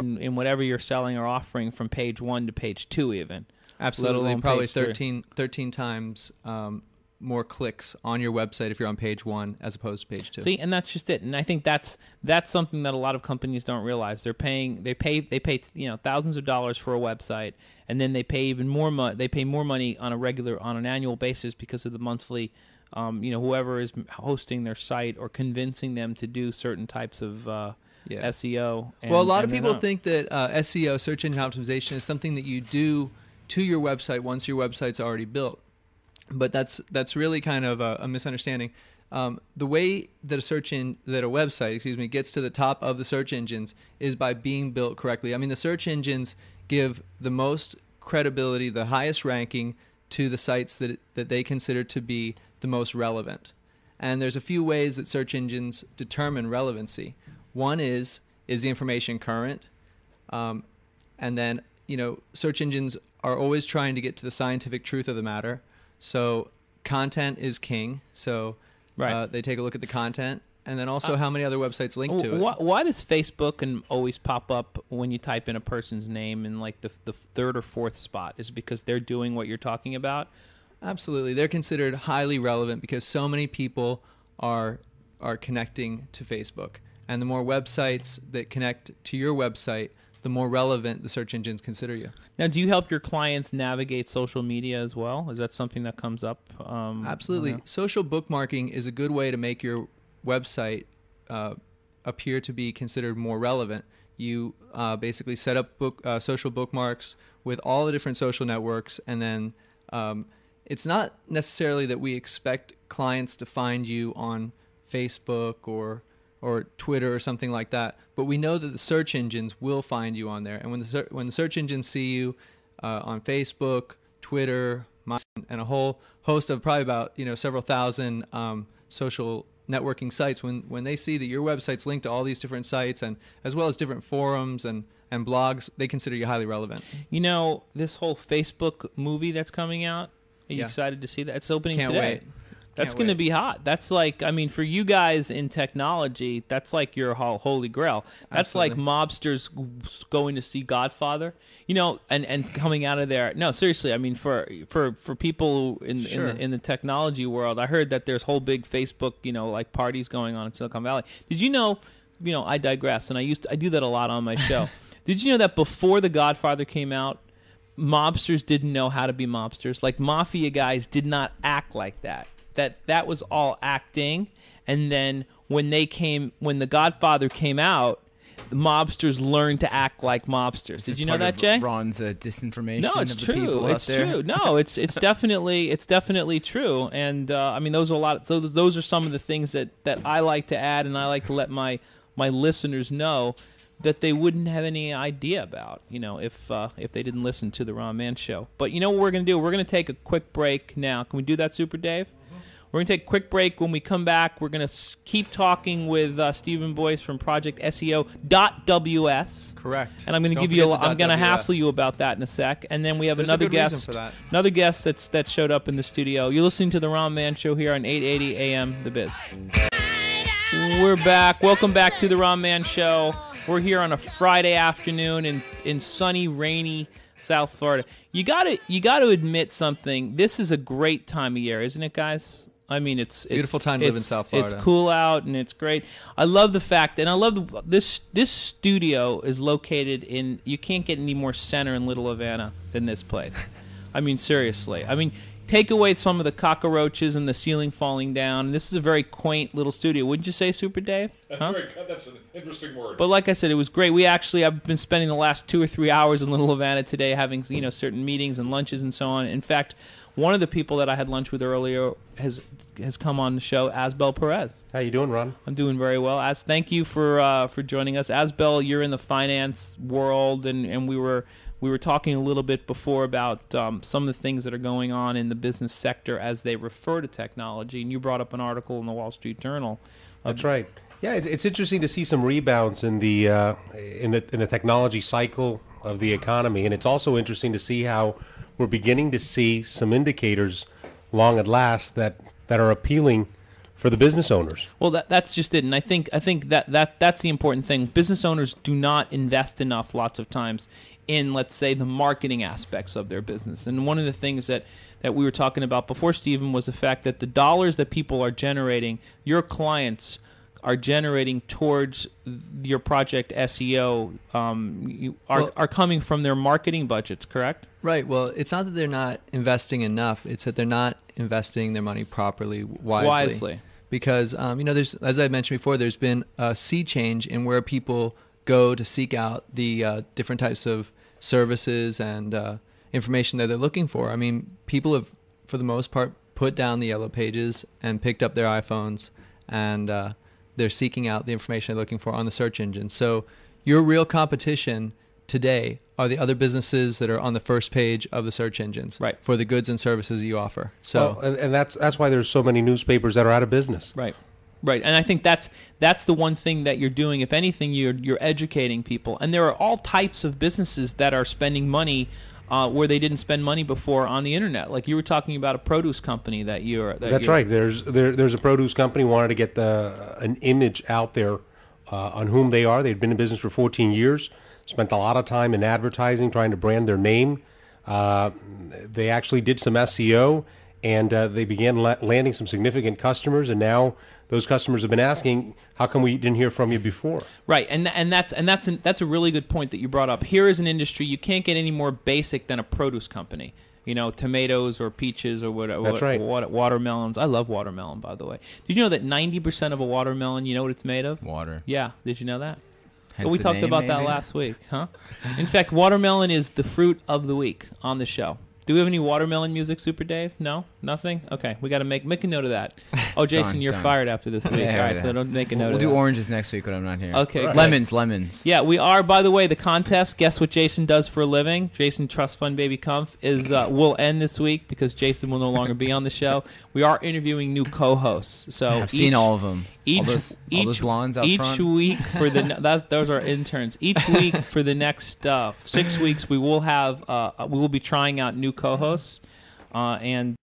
in whatever you're selling or offering from page 1 to page 2 even. Absolutely, probably 13 times more clicks on your website if you're on page 1 as opposed to page 2. See, and that's just it. And I think that's something that a lot of companies don't realize. They pay thousands of dollars for a website, and then they pay even more money. They pay more money on an annual basis because of the monthly. Whoever is hosting their site or convincing them to do certain types of SEO. Well, a lot of people think that SEO, search engine optimization, is something that you do to your website once your website's already built. But that's really kind of a misunderstanding. The way that a website gets to the top of the search engines is by being built correctly. I mean, the search engines give the most credibility, the highest ranking to the sites that they consider to be the most relevant. And there's a few ways that search engines determine relevancy. One is the information current? And then, search engines are always trying to get to the scientific truth of the matter. So content is king. So they take a look at the content, and then also how many other websites link to it. Why does Facebook always pop up when you type in a person's name in like the third or fourth spot? Is it because they're doing what you're talking about? Absolutely. They're considered highly relevant because so many people are connecting to Facebook. And the more websites that connect to your website, the more relevant the search engines consider you. Now, do you help your clients navigate social media as well? Is that something that comes up? Absolutely. Social bookmarking is a good way to make your website appear to be considered more relevant. You basically set up social bookmarks with all the different social networks, and then it's not necessarily that we expect clients to find you on Facebook or Twitter or something like that, but we know that the search engines will find you on there. And when the search engines see you on Facebook, Twitter, and a whole host of probably about several thousand social networking sites, when they see that your website's linked to all these different sites and as well as different forums and blogs, they consider you highly relevant. This whole Facebook movie that's coming out, are you excited to see that? It's opening Can't today. Wait. That's going to be hot. That's like, for you guys in technology, that's like your holy grail. That's Absolutely. like mobsters going to see Godfather, and coming out of there. No, seriously. For people in the technology world, I heard that there's whole big Facebook, like parties going on in Silicon Valley. Did you know, I digress, and I do that a lot on my show. Did you know that before The Godfather came out, mobsters didn't know how to be mobsters? Like mafia guys did not act like that. That was all acting, and then when The Godfather came out, the mobsters learned to act like mobsters. Did you know that, Jay? Ron's disinformation. No, it's of the true. people It's out there. true. No, it's definitely true. And those are a lot. So those are some of the things that I like to add, and I like to let my listeners know that they wouldn't have any idea about, if they didn't listen to the Ron Mann Show. But what we're going to do? We're going to take a quick break now. Can we do that, Super Dave? We're going to take a quick break. When we come back, we're going to keep talking with Stephen Boyce from Project SEO.ws. Correct. And I'm going to give you I'm going to hassle you about that in a sec. And then we have another guest that showed up in the studio. You're listening to the Ron Mann Show here on 880 AM The Biz. We're back. Welcome back to the Ron Mann Show. We're here on a Friday afternoon in sunny, rainy South Florida. You got to admit something. This is a great time of year, isn't it, guys? It's beautiful time to live in South Florida. It's cool out and it's great. I love the fact, and I love this studio is located in. You can't get any more center in Little Havana than this place. Seriously. Take away some of the cockroaches and the ceiling falling down. This is a very quaint little studio. Wouldn't you say, Super Dave? That's an interesting word. But like I said, it was great. I've been spending the last 2 or 3 hours in Little Havana today having, certain meetings and lunches and so on. In fact, one of the people that I had lunch with earlier has come on the show, Asbel Perez. How you doing, Ron? I'm doing very well. Thank you for joining us. Asbel, you're in the finance world, and we were talking a little bit before about some of the things that are going on in the business sector as they refer to technology, and you brought up an article in the Wall Street Journal. That's right. Yeah, it's interesting to see some rebounds in the technology cycle of the economy, and it's also interesting to see how we're beginning to see some indicators, long at last, that are appealing for the business owners. Well, that's just it, and I think that's the important thing. Business owners do not invest enough lots of times in, let's say, the marketing aspects of their business. And one of the things that we were talking about before, Stephen, was the fact that the dollars that people are generating, your clients are generating towards your project SEO, are coming from their marketing budgets, correct? Right. Well, it's not that they're not investing enough. It's that they're not investing their money properly, wisely. Because, there's, as I mentioned before, there's been a sea change in where people go to seek out the different types of services and information that they're looking for. I mean, people have, for the most part, put down the yellow pages and picked up their iPhones, and they're seeking out the information they're looking for on the search engine. So your real competition today are the other businesses that are on the first page of the search engines, right, for the goods and services you offer. So, and that's why there's so many newspapers that are out of business. Right. Right, and I think that's the one thing that you're doing. If anything, you're educating people, and there are all types of businesses that are spending money where they didn't spend money before on the internet. Like you were talking about a produce company that you're. That's right. There's a produce company wanted to get an image out there on whom they are. They'd been in business for 14 years, spent a lot of time in advertising, trying to brand their name. They actually did some SEO, and they began landing some significant customers, and now those customers have been asking, how come we didn't hear from you before? Right, and that's a really good point that you brought up. Here is an industry you can't get any more basic than a produce company. Tomatoes or peaches or whatever. That's right. Watermelons. I love watermelon, by the way. Did you know that 90% of a watermelon, you know what it's made of? Water. Yeah. Did you know that? Hence we the talked name, about that maybe? last week, huh? In fact, watermelon is the fruit of the week on the show. Do we have any watermelon music, Super Dave? No? Nothing? Okay, we got to make a note of that. Oh, Jason, you're fired after this week. Yeah, all right, so don't make a note of We'll that. do oranges next week when I'm not here. Okay. Right. Lemons. Yeah, we are, by the way, the contest, guess what Jason does for a living? Jason Trust Fund Baby Comf is will end this week because Jason will no longer be on the show. We are interviewing new co-hosts. So I've seen all of them. All those blondes out each front. week for those are interns. Each week for the next 6 weeks, we will be trying out new co-hosts. And